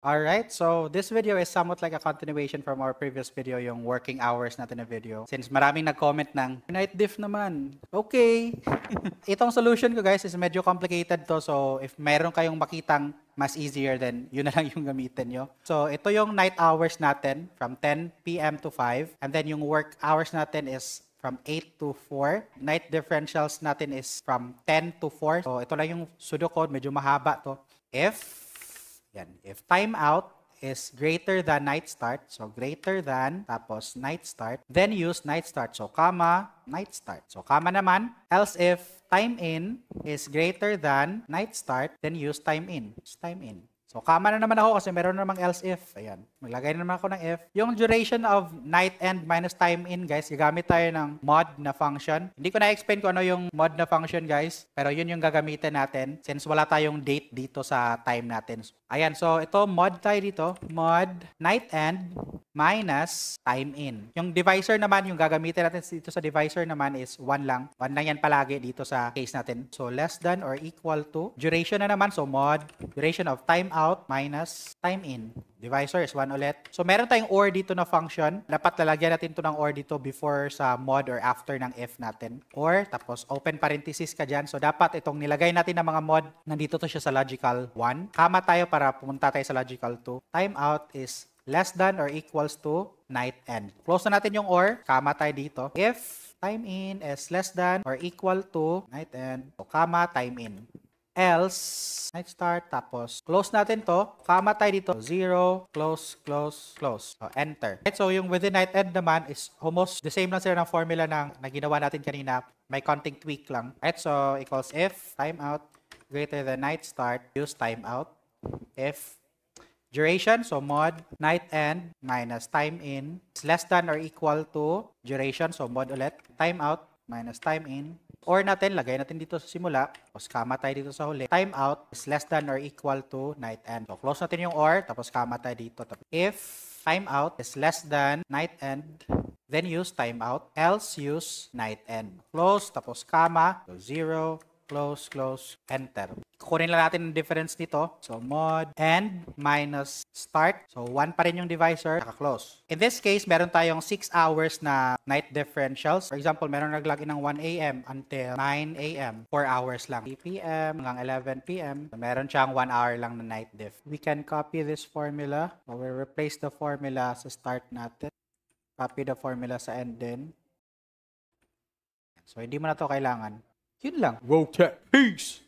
Alright, so this video is somewhat like a continuation from our previous video, yung working hours natin na video. Since maraming nag-comment ng, night diff naman. Okay. Itong solution ko guys is medyo complicated to. So if meron kayong makitang mas easier, then yun na lang yung gamitin nyo. So ito yung night hours natin from 10 p.m. to 5. And then yung work hours natin is from 8 to 4. Night differentials natin is from 10 to 4. So ito lang yung pseudocode, medyo mahaba to. If timeout is greater than night start, so greater than, tapos night start, then use night start. So, comma, night start. So, comma naman. Else if time in is greater than night start, then use time in. Use time in. So, comma na naman ako kasi meron namang else if. Ayan. Maglagay na naman ako ng if. Yung duration of night end minus time in, guys, gagamit tayo ng mod na function. Hindi ko na-explain kung ano yung mod na function, guys. Pero yun yung gagamitin natin since wala tayong date dito sa time natin. Ayan. So, ito, mod tayo dito. Mod night end minus time in. Yung divisor naman, yung gagamitin natin dito sa divisor naman is 1 lang. 1 lang yan palagi dito sa case natin. So, less than or equal to. Duration na naman. So, mod duration of timeout minus time in. Divisor is 1 ulit. So, meron tayong OR dito na function. Dapat lalagyan natin to ng OR dito before sa mod or after ng if natin. OR, tapos open parenthesis ka dyan. So, dapat itong nilagay natin ng mga mod, nandito to siya sa logical 1. Kama tayo para pumunta tayo sa logical 2. Timeout is less than or equals to night end. Close na natin yung OR. Kama tayo dito. If time in is less than or equal to night end. So, kama time in. Else, night start, tapos close natin to, comma tayo dito, 0, close, close, close. So, enter. Right, so, yung within night end naman is almost the same lang sila ng formula na ginawa natin kanina. May konting tweak lang. Right, so, equals if timeout greater than night start, use timeout. If duration, so mod night end minus time in is less than or equal to duration, so mod ulit, timeout minus time in. Or natin, lagay natin dito sa simula, tapos comma tayo dito sa huli. Timeout is less than or equal to night end. So, close natin yung or, tapos comma tayo dito. If timeout is less than night end, then use timeout, else use night end. Close, tapos comma, so 0, close, close, enter. Kukunin lang natin ang difference nito. So, mod end minus start. So, 1 pa rin yung divisor. Naka-close. In this case, meron tayong 6 hours na night differentials. For example, meron nag-login ng 1 a.m. until 9 a.m. 4 hours lang. 3 p.m. hanggang 11 p.m. So, meron siyang 1 hour lang na night diff. We can copy this formula. So, we'll replace the formula sa start natin. Copy the formula sa end din. So, hindi mo na to kailangan. Yun lang. Rotate. Peace.